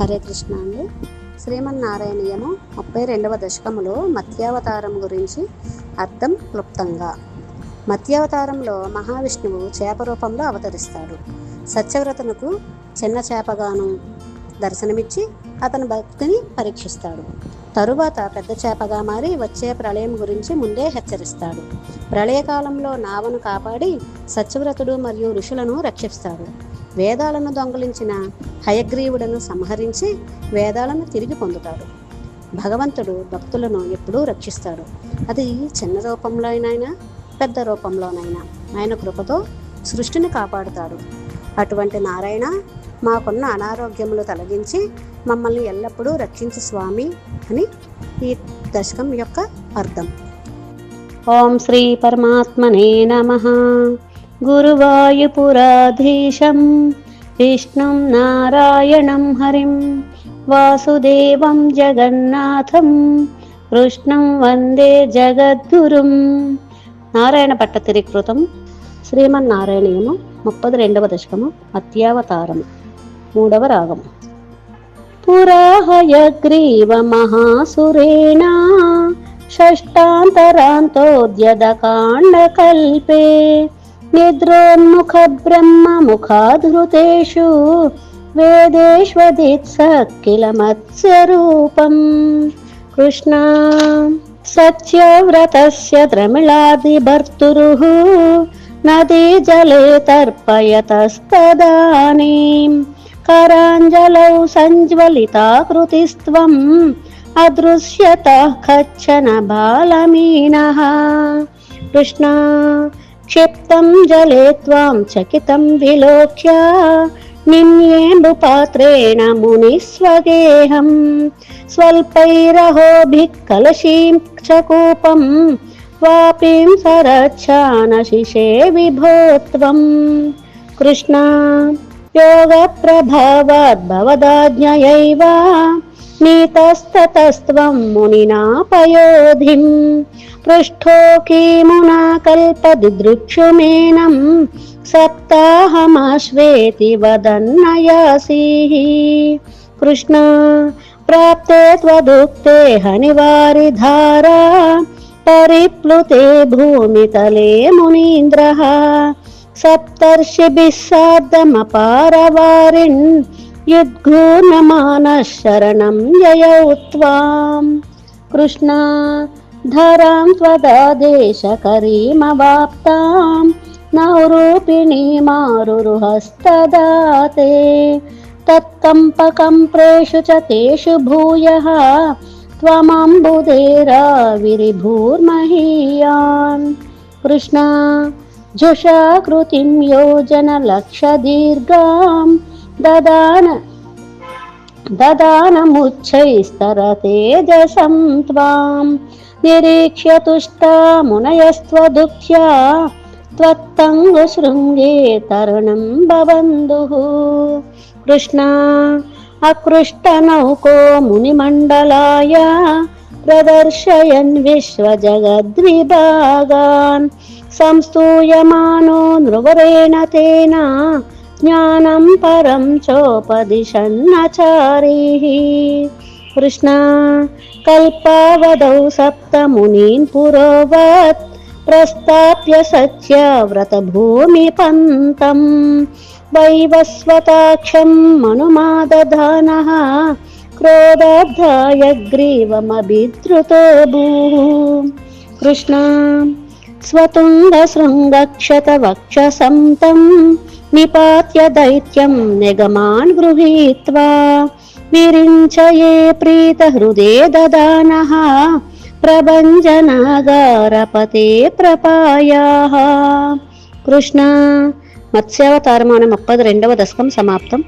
హరే కృష్ణ అండి. శ్రీమన్నారాయణీయము 32వ దశకములో మత్స్యావతారం గురించి అర్థం క్లుప్తంగా. మత్స్యావతారంలో మహావిష్ణువు చేప రూపంలో అవతరిస్తాడు. సత్యవ్రతనుకు చిన్న చేపగాను దర్శనమిచ్చి అతని భక్తిని పరీక్షిస్తాడు. తరువాత పెద్ద చేపగా మారి వచ్చే ప్రళయం గురించి ముందే హెచ్చరిస్తాడు. ప్రళయకాలంలో నావను కాపాడి సత్యవ్రతుడు మరియు ఋషులను రక్షిస్తాడు. వేదాలను దొంగిలించిన హయగ్రీవుడను సంహరించి వేదాలను తిరిగి పొందుతాడు. భగవంతుడు భక్తులను ఎప్పుడూ రక్షిస్తాడు. అది చిన్న రూపంలోనైనా పెద్ద రూపంలోనైనా ఆయన కృపతో సృష్టిని కాపాడుతాడు. అటువంటి నారాయణ, మాకున్న అనారోగ్యములు తొలగించి మమ్మల్ని ఎల్లప్పుడూ రక్షించు స్వామి అని ఈ దశకం యొక్క అర్థం. ఓం శ్రీ పరమాత్మనే నమః. గురువాయుపురాధీశం విష్ణుం నారాయణం హరిం వాసుదేవం జగన్నాథం కృష్ణం వందే జగద్గురుం. నారాయణ పట్టతిరికృతం శ్రీమన్నారాయణీయము 32వ దశకము మత్స్యావతారము 3వ రాగం. పురాహయగ్రీవ మహాసురేణ షష్టాంతరాంతోద్యదకాండకల్పే నిద్రోన్ముఖ బ్రహ్మముఖాధృతేషు వేదేష్వదిత్సకిల మత్స్యరూపం. కృష్ణ సత్యవ్రతస్య త్రమిళాదిభర్తురుః నదీ జలే తర్పయతస్తదానీం కరాంజలౌ సంజ్వలితాకృతిస్త్వం అదృశ్యతః కచ్చన బాలమీనః. కృష్ణ క్షిప్తం జలే త్వాం చకితం విలోక్య నిన్యేంబుపాత్రేణ మునిస్వగేహం స్వల్పైరహోభిః కలశీం చకూపం వాపీం సరచ్ఛానశిషే విభో త్వం. కృష్ణ యోగ ప్రభావాద్ భవదాజ్ఞయైవ నీతస్తతస్త్వం మునినా పయోధిం పృష్ఠో కిమునా కల్పదిదృక్షుమేనం సప్తాహమాశ్వేతి వదన్నయాసీః. కృష్ణ ప్రాప్తే త్వదుక్తే హనివారిధారా పరిప్లుతే భూమితలే మునీంద్రః సప్తర్షిభిః సార్ధమపారవారిన్ యుద్ఘూర్ణమానః శరణం యయౌ త్వాం. కృష్ణ ధరాం త్వదాదేశకరీమవాప్తాం నౌరూపిణీమారురుహస్తదాతే తత్కంపకంప్రేషు చ తేషు భూయః త్వమంబుధేరావిరిభూర్మహీయాన్. కృష్ణ జుషాకృతిం యోజనలక్షదీర్ఘాం దదానముచ్చైస్తరతేజసం త్వాం నిరీక్ష్య తుష్టా మునయస్త్వదుఃఖ్యా త్వత్తంగుశృంగే తరుణం భవందుః. కృష్ణ అకృష్టనౌకో మునిమండలాయ ప్రదర్శయన్ విశ్వజగద్విభాగాన్ సంస్తూయమానో నృవరేణ తేన జ్ఞానం పరం చోపదిశన్నాచారీః. కృష్ణ కల్పావధౌ సప్తమునీన్ పురోవత్ ప్రస్థాప్య సత్యవ్రతభూమిపంతం వైవస్వతాక్షం మనుమాదధానః క్రోధాబ్ధాయ గ్రీవమభిద్రుతో భూః. కృష్ణ స్వతుంగశృంగక్షత వక్షసం తం నిపాత్య దైత్యం నిగమాన్ గృహీత్వా విరించయే ప్రీత హృదే దదానః ప్రభంజనాగారపతే ప్రపాయాః. కృష్ణ మత్స్యావతారం అనే 32వ దశకం సమాప్తం.